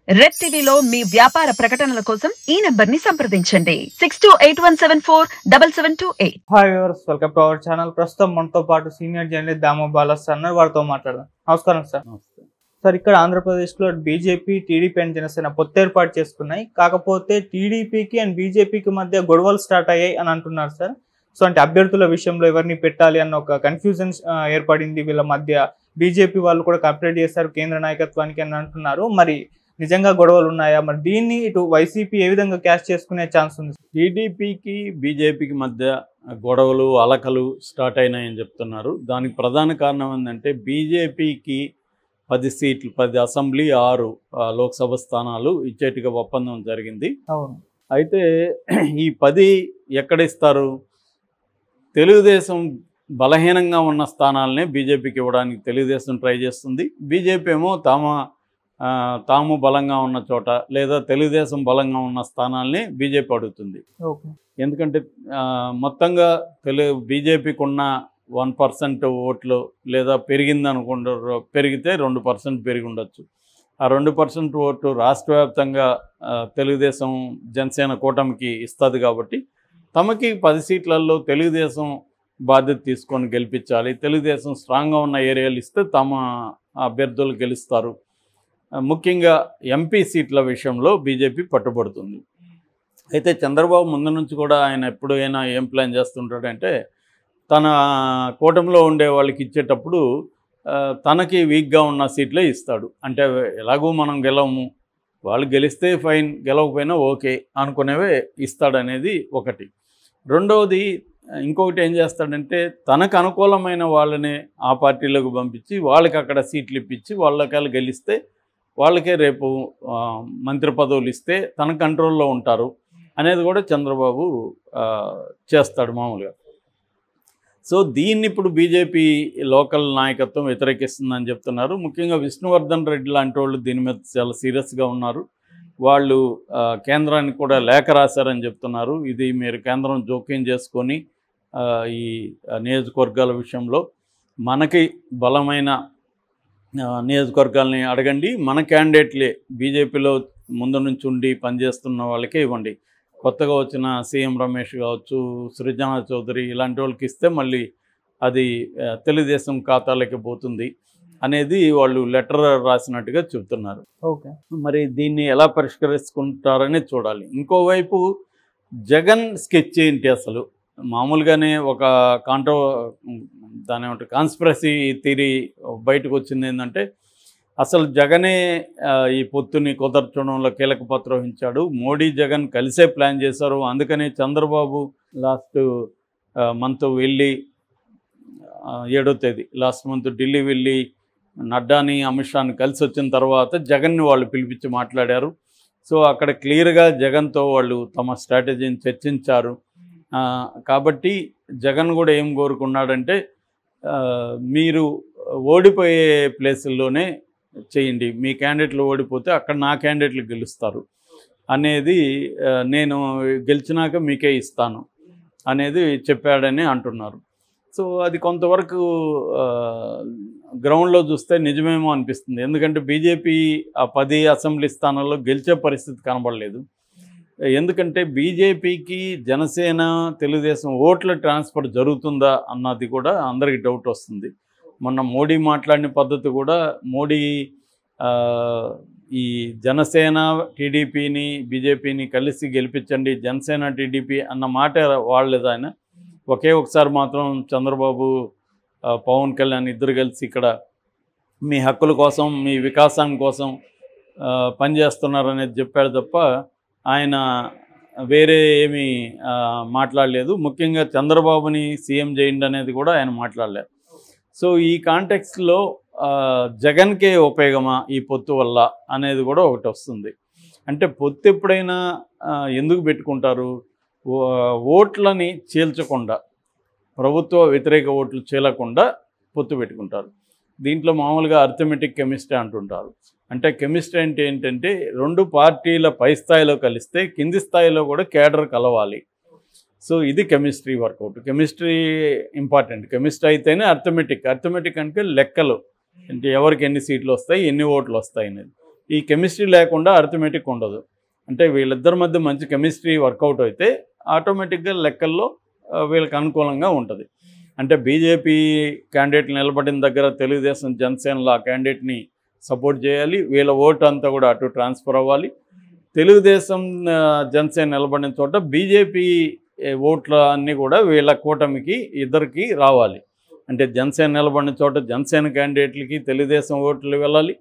Red టీవీలో మీ వ్యాపార ప్రకటనల కోసం ఈ నంబర్ ని సంప్రదించండి 6281747728. Hi viewers, welcome to our channel. ప్రస్తుతం మనతో పాటు సీనియర్ జర్నలిస్ట్ దామో బాలస్ అన్నారు, వారితో మాట్లాడదాం. నమస్కారం సార్. సార్, ఇక్కడ ఆంధ్రప్రదేశ్లో బీజేపీ, టీడీపీ అండ్ జనసేన పొత్తు ఏర్పాటు చేసుకున్నాయి. కాకపోతే టీడీపీకి అండ్ బీజేపీకి మధ్య గొడవలు స్టార్ట్ అయ్యాయి అని అంటున్నారు సార్. సో అంటే అభ్యర్థుల విషయంలో ఎవరిని పెట్టాలి అన్న ఒక కన్ఫ్యూజన్ ఏర్పడింది వీళ్ళ మధ్య. బీజేపీ వాళ్ళు కూడా కంప్లైంట్ చేశారు కేంద్ర నాయకత్వానికి అని అంటున్నారు. మరి నిజంగా గొడవలు ఉన్నాయా? మరి దీన్ని ఇటు వైసీపీ ఏ విధంగా క్యాష్ చేసుకునే ఛాన్స్ ఉంది? టీడీపీకి బీజేపీకి మధ్య గొడవలు అలకలు స్టార్ట్ అయినాయని చెప్తున్నారు. దానికి ప్రధాన కారణం ఏంటంటే బీజేపీకి 10 సీట్లు, 10 అసెంబ్లీ, 6 లోక్సభ స్థానాలు ఇచ్చేట్టుగా ఒప్పందం జరిగింది. అయితే ఈ 10 ఎక్కడ ఇస్తారు? తెలుగుదేశం బలహీనంగా ఉన్న స్థానాలనే బీజేపీకి ఇవ్వడానికి తెలుగుదేశం ట్రై చేస్తుంది. బీజేపీ ఏమో తాము బలంగా ఉన్న చోట లేదా తెలుగుదేశం బలంగా ఉన్న స్థానాల్ని బీజేపీ అడుగుతుంది. ఎందుకంటే మొత్తంగా బీజేపీకి ఉన్న 1% ఓట్లు లేదా పెరిగిందనుకుంటారు, పెరిగితే 2% పెరిగి ఉండొచ్చు. ఆ 2% ఓట్లు రాష్ట్ర వ్యాప్తంగా తెలుగుదేశం జనసేన కూటమికి ఇస్తుంది. కాబట్టి తమకి 10 సీట్లలో తెలుగుదేశం బాధ్యత తీసుకొని గెలిపించాలి. తెలుగుదేశం స్ట్రాంగ్గా ఉన్న ఏరియాలు ఇస్తే తమ అభ్యర్థులు గెలుస్తారు. ముఖ్యంగా ఎంపీ సీట్ల విషయంలో బీజేపీ పట్టుబడుతుంది. అయితే చంద్రబాబు ముందు నుంచి కూడా ఆయన ఎప్పుడైనా ఏం ప్లాన్ చేస్తుంటాడంటే తన కూటమిలో ఉండే వాళ్ళకి ఇచ్చేటప్పుడు తనకి వీక్గా ఉన్న సీట్లే ఇస్తాడు. అంటే ఎలాగో మనం గెలవము, వాళ్ళు గెలిస్తే ఫైన్, గెలవకపోయినా ఓకే అనుకునేవే ఇస్తాడనేది ఒకటి. రెండవది ఇంకొకటి ఏం చేస్తాడంటే తనకు అనుకూలమైన వాళ్ళని ఆ పార్టీలోకి పంపించి వాళ్ళకి అక్కడ సీట్లు ఇప్పించి వాళ్ళకి గెలిస్తే వాళ్ళకే రేపు మంత్రి పదవులు ఇస్తే తన కంట్రోల్లో ఉంటారు అనేది కూడా చంద్రబాబు చేస్తాడు మామూలుగా. సో దీన్ని ఇప్పుడు బీజేపీ లోకల్ నాయకత్వం వ్యతిరేకిస్తుందని చెప్తున్నారు. ముఖ్యంగా విష్ణువర్ధన్ రెడ్డి లాంటి వాళ్ళు దీని మీద చాలా సీరియస్గా ఉన్నారు. వాళ్ళు కేంద్రానికి కూడా లేఖ రాశారని చెప్తున్నారు. ఇది మీరు కేంద్రం జోక్యం చేసుకొని ఈ నియోజకవర్గాల విషయంలో మనకి బలమైన నియోజకవర్గాలని అడగండి, మన క్యాండిడేట్లే బీజేపీలో ముందు నుంచి ఉండి పనిచేస్తున్న వాళ్ళకే ఇవ్వండి. కొత్తగా వచ్చిన సీఎం రమేష్ కావచ్చు, సృజనా చౌదరి ఇలాంటి వాళ్ళకి ఇస్తే మళ్ళీ అది తెలుగుదేశం ఖాతాలకి పోతుంది అనేది వాళ్ళు లెటర్ రాసినట్టుగా చెబుతున్నారు. మరి దీన్ని ఎలా పరిష్కరించుకుంటారనే చూడాలి. ఇంకోవైపు జగన్ స్కెచ్ ఏంటి? అసలు మామూలుగానే ఒక దాని ఏమంటే కాన్స్పిరసీ థియరీ బయటకు వచ్చింది. ఏంటంటే అసలు జగనే ఈ పొత్తుని కుదర్చడంలో కీలక పాత్ర వహించాడు. మోడీ జగన్ కలిసే ప్లాన్ చేశారు. అందుకనే చంద్రబాబు లాస్ట్ మంత్ వెళ్ళి 7వ తేదీ లాస్ట్ మంత్ ఢిల్లీ వెళ్ళి నడ్డాని అమిత్ షాని కలిసి వచ్చిన తర్వాత జగన్ని వాళ్ళు పిలిపించి మాట్లాడారు. సో అక్కడ క్లియర్గా జగన్తో వాళ్ళు తమ స్ట్రాటజీని చర్చించారు. కాబట్టి జగన్ కూడా ఏం కోరుకున్నాడంటే మీరు ఓడిపోయే ప్లేసుల్లోనే చేయండి, మీ క్యాండిడేట్లు ఓడిపోతే అక్కడ నా క్యాండిడేట్లు గెలుస్తారు అనేది, నేను గెలిచినాక మీకే ఇస్తాను అనేది చెప్పాడని అంటున్నారు. సో అది కొంతవరకు గ్రౌండ్లో చూస్తే నిజమేమో అనిపిస్తుంది. ఎందుకంటే బీజేపీ ఆ 10 అసెంబ్లీ స్థానాల్లో గెలిచే పరిస్థితి కనబడలేదు. ఎందుకంటే బీజేపీకి జనసేన తెలుగుదేశం ఓట్ల ట్రాన్స్ఫర్ జరుగుతుందా అన్నది కూడా అందరికీ డౌట్ వస్తుంది. మొన్న మోడీ మాట్లాడిన పద్ధతి కూడా మోడీ ఈ జనసేన టీడీపీని బీజేపీని కలిసి గెలిపించండి, జనసేన టీడీపీ అన్న మాట వాడలేదు ఆయన. ఒకసారి మాత్రం చంద్రబాబు పవన్ కళ్యాణ్ ఇద్దరు కలిసి ఇక్కడ మీ హక్కుల కోసం మీ వికాసం కోసం పనిచేస్తున్నారనేది చెప్పాడు తప్ప ఆయన వేరే ఏమీ మాట్లాడలేదు. ముఖ్యంగా చంద్రబాబుని సీఎం చేయండి అనేది కూడా ఆయన మాట్లాడలేదు. సో ఈ కాంటెక్స్ట్లో జగన్కే ఉపయోగమా ఈ పొత్తు వల్ల అనేది కూడా ఒకటి వస్తుంది. అంటే పొత్తు ఎప్పుడైనా ఎందుకు పెట్టుకుంటారు? ఓట్లని చీల్చకుండా, ప్రభుత్వ వ్యతిరేక ఓట్లు చీలకుండా పొత్తు పెట్టుకుంటారు. దీంట్లో మామూలుగా అర్థమెటిక్ కెమిస్ట్రీ అంటుంటారు. అంటే కెమిస్ట్రీ అంటే ఏంటంటే 2 పార్టీల పై స్థాయిలో కలిస్తే కింది స్థాయిలో కూడా కేడర్ కలవాలి. సో ఇది chemistry workout. Chemistry important. Chemistry అయితేనే అర్థమెటిక్ అంటే లెక్కలు, అంటే ఎవరికి ఎన్ని సీట్లు వస్తాయి, ఎన్ని ఓట్లు వస్తాయి అనేది. ఈ కెమిస్ట్రీ లేకుండా అర్థమెటిక్ ఉండదు. అంటే వీళ్ళిద్దరి మధ్య మంచి కెమిస్ట్రీ వర్కౌట్ అయితే ఆటోమేటిక్గా లెక్కల్లో వీళ్ళకి అనుకూలంగా ఉంటుంది. అంటే బీజేపీ క్యాండిడేట్ నిలబడిన దగ్గర తెలుగుదేశం జనసేనలో ఆ క్యాండిడేట్ని సపోర్ట్ చేయాలి, వీళ్ళ ఓటు అంతా కూడా అటు ట్రాన్స్ఫర్ అవ్వాలి. తెలుగుదేశం జనసేన నిలబడిన చోట బీజేపీ ఓట్ల అన్నీ కూడా వీళ్ళ కూటమికి ఇద్దరికి రావాలి. అంటే జనసేన నిలబడిన చోట జనసేన క్యాండిడేట్లకి తెలుగుదేశం ఓట్లు వెళ్ళాలి,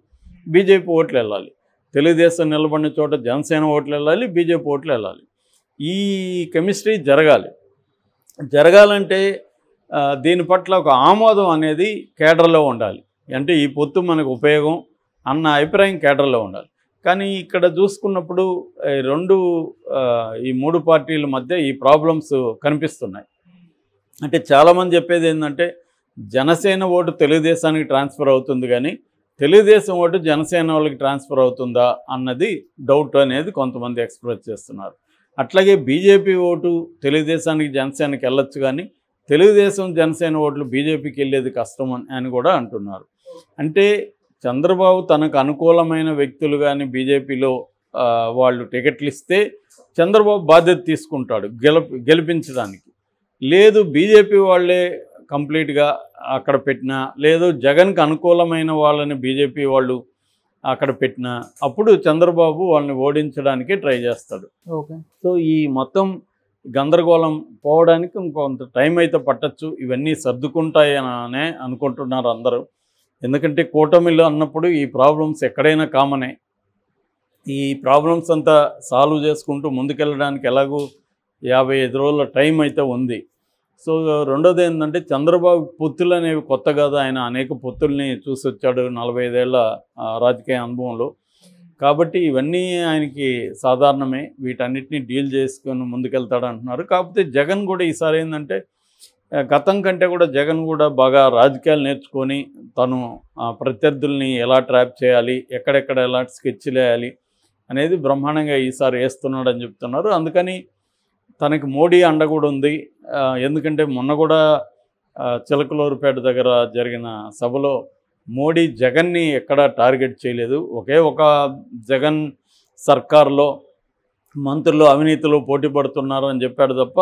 బీజేపీ ఓట్లు వెళ్ళాలి. తెలుగుదేశం నిలబడిన చోట జనసేన ఓట్లు వెళ్ళాలి, బీజేపీ ఓట్లు వెళ్ళాలి. ఈ కెమిస్ట్రీ జరగాలంటే దీని పట్ల ఒక ఆమోదం అనేది కేడర్లో ఉండాలి. అంటే ఈ పొత్తు మనకు ఉపయోగం అన్న అభిప్రాయం కేడర్లో ఉండాలి. కానీ ఇక్కడ చూసుకున్నప్పుడు ఈ మూడు పార్టీల మధ్య ఈ ప్రాబ్లమ్స్ కనిపిస్తున్నాయి. అంటే చాలామంది చెప్పేది ఏంటంటే జనసేన ఓటు తెలుగుదేశానికి ట్రాన్స్ఫర్ అవుతుంది, కానీ తెలుగుదేశం ఓటు జనసేన వాళ్ళకి ట్రాన్స్ఫర్ అవుతుందా అన్నది డౌట్ అనేది కొంతమంది ఎక్స్ప్రెస్ చేస్తున్నారు. అట్లాగే బీజేపీ ఓటు తెలుగుదేశానికి జనసేనకి వెళ్ళొచ్చు, కానీ తెలుగుదేశం జనసేన ఓట్లు బీజేపీకి వెళ్ళేది కష్టం అని కూడా అంటున్నారు. అంటే చంద్రబాబు తనకు అనుకూలమైన వ్యక్తులు కానీ బీజేపీలో వాళ్ళు టికెట్లు ఇస్తే చంద్రబాబు బాధ్యత తీసుకుంటాడు గెలిపించడానికి. లేదు బీజేపీ వాళ్ళే కంప్లీట్గా అక్కడ పెట్టినా, లేదు జగన్కి అనుకూలమైన వాళ్ళని బీజేపీ వాళ్ళు అక్కడ పెట్టినా అప్పుడు చంద్రబాబు వాళ్ళని ఓడించడానికి ట్రై చేస్తాడు. ఓకే. సో ఈ మొత్తం గందరగోళం పోవడానికి ఇంకొంత టైం అయితే పట్టచ్చు. ఇవన్నీ సర్దుకుంటాయనే అనుకుంటున్నారు అందరూ. ఎందుకంటే కూటమిలో అన్నప్పుడు ఈ ప్రాబ్లమ్స్ ఎక్కడైనా కామనే. ఈ ప్రాబ్లమ్స్ అంతా సాల్వ్ చేసుకుంటూ ముందుకెళ్ళడానికి ఎలాగూ 55 రోజుల టైం అయితే ఉంది. సో రెండోది ఏంటంటే చంద్రబాబు పొత్తులు అనేవి కొత్త కాదు, ఆయన అనేక పొత్తుల్ని చూసి వచ్చాడు 45 ఏళ్ల రాజకీయ అనుభవంలో. కాబట్టి ఇవన్నీ ఆయనకి సాధారణమే, వీటన్నిటిని డీల్ చేసుకొని ముందుకెళ్తాడు అంటున్నారు. కాకపోతే జగన్ కూడా ఈసారి ఏంటంటే గతం కంటే కూడా జగన్ కూడా బాగా రాజకీయాలు నేర్చుకొని తను ప్రత్యర్థుల్ని ఎలా ట్రాప్ చేయాలి, ఎక్కడెక్కడ ఎలా స్కెచ్లు వేయాలి అనేది బ్రహ్మాండంగా ఈసారి వేస్తున్నాడని చెప్తున్నారు. అందుకని తనకి మోడీ అండ కూడా ఉంది. ఎందుకంటే మొన్న కూడా చిలకలూరుపేట దగ్గర జరిగిన సభలో మోడీ జగన్ని ఎక్కడా టార్గెట్ చేయలేదు. ఒక జగన్ సర్కార్లో మంత్రులు అవినీతిలో పోటీ పడుతున్నారు అని చెప్పాడు తప్ప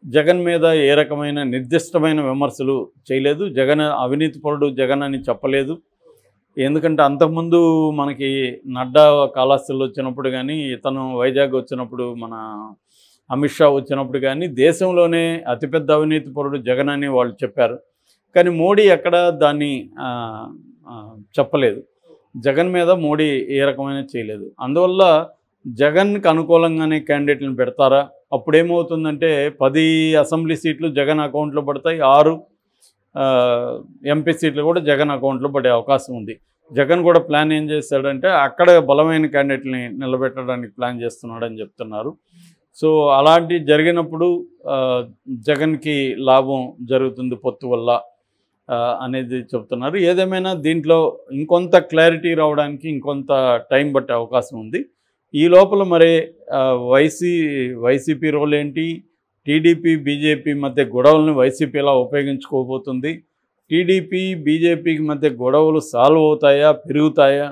జగన్ మీద ఏ రకమైన నిర్దిష్టమైన విమర్శలు చేయలేదు. జగన్ అవినీతిపరుడు జగన్ అని చెప్పలేదు. ఎందుకంటే అంతకుముందు మనకి నడ్డా కాళహస్తిలో వచ్చినప్పుడు కానీ, ఇతను వైజాగ్ వచ్చినప్పుడు, మన అమిత్ షా వచ్చినప్పుడు కానీ దేశంలోనే అతిపెద్ద అవినీతిపరుడు జగన్ అని వాళ్ళు చెప్పారు. కానీ మోడీ ఎక్కడ దాన్ని చెప్పలేదు. జగన్ మీద మోడీ ఏ రకమైన చేయలేదు. అందువల్ల జగన్కి అనుకూలంగానే క్యాండిడేట్లను పెడతారా? అప్పుడేమవుతుందంటే 10 అసెంబ్లీ సీట్లు జగన్ అకౌంట్లో పడతాయి, 6 ఎంపీ సీట్లు కూడా జగన్ అకౌంట్లో పడే అవకాశం ఉంది. జగన్ కూడా ప్లాన్ ఏం చేశాడంటే అక్కడ బలమైన క్యాండిడేట్ని నిలబెట్టడానికి ప్లాన్ చేస్తున్నాడని చెప్తున్నారు. సో అలాంటి జరిగినప్పుడు జగన్కి లాభం జరుగుతుంది పొత్తు వల్ల అనేది చెప్తున్నారు. ఏదేమైనా దీంట్లో ఇంకొంత క్లారిటీ రావడానికి ఇంకొంత టైం పట్టే అవకాశం ఉంది. ఈ లోపల మరి వైసీపీ రోల్ ఏంటి, టీడీపీ బీజేపీ మధ్య గొడవలను వైసీపీ ఎలా ఉపయోగించుకోబోతుంది, టీడీపీ బీజేపీకి మధ్య గొడవలు సాల్వ్ అవుతాయా, పెరుగుతాయా?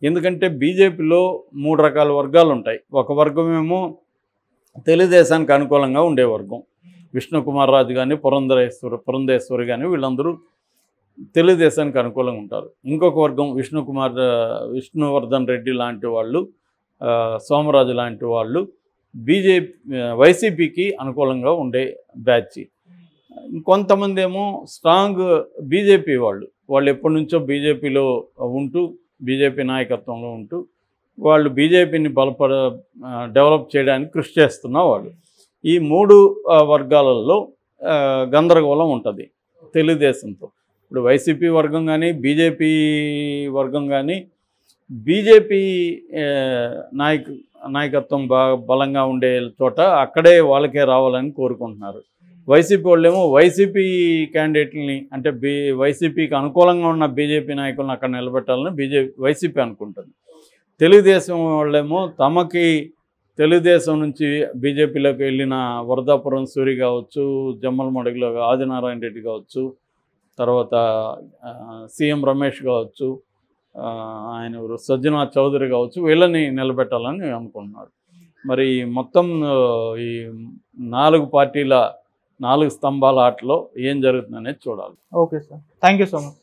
ఎందుకంటే బీజేపీలో 3 రకాల వర్గాలు ఉంటాయి. ఒక వర్గమేమో తెలుగుదేశానికి అనుకూలంగా ఉండే వర్గం, విష్ణుకుమార్ రాజు కానీ పురంధేశ్వరి కానీ వీళ్ళందరూ తెలుగుదేశానికి అనుకూలంగా ఉంటారు. ఇంకొక వర్గం విష్ణువర్ధన్ రెడ్డి లాంటి వాళ్ళు, సోమరాజు లాంటి వాళ్ళు వైసీపీకి అనుకూలంగా ఉండే బ్యాచ్. ఇంకొంతమంది ఏమో స్ట్రాంగ్ బీజేపీ వాళ్ళు ఎప్పటి నుంచో బీజేపీలో ఉంటూ బీజేపీ నాయకత్వంలో ఉంటూ వాళ్ళు బీజేపీని డెవలప్ చేయడానికి కృషి చేస్తున్న వాళ్ళు. ఈ 3 వర్గాలలో గందరగోళం ఉంటుంది తెలుగుదేశంతో. ఇప్పుడు వైసీపీ వర్గం కానీ బీజేపీ వర్గం కానీ బీజేపీ నాయకత్వం బాగా బలంగా ఉండే చోట అక్కడే వాళ్ళకే రావాలని కోరుకుంటున్నారు. వైసీపీ వాళ్ళేమో వైసీపీ క్యాండిడేట్లని అంటే వైసీపీకి అనుకూలంగా ఉన్న బీజేపీ నాయకులను అక్కడ నిలబెట్టాలని వైసీపీ అనుకుంటుంది. తెలుగుదేశం వాళ్ళేమో తమకి తెలుగుదేశం నుంచి బీజేపీలోకి వెళ్ళిన వరదాపురం సూరి కావచ్చు, జమ్మలమడుగులో ఆదినారాయణ రెడ్డి కావచ్చు, తర్వాత సీఎం రమేష్ కావచ్చు, ఆయన ఎవరు సజ్జనాథ్ చౌదరి కావచ్చు, వీళ్ళని నిలబెట్టాలని అనుకుంటున్నారు. మరి మొత్తం ఈ 4 పార్టీల 4 స్తంభాల ఆటలో ఏం జరుగుతుందనేది చూడాలి. Okay sir, thank you so much.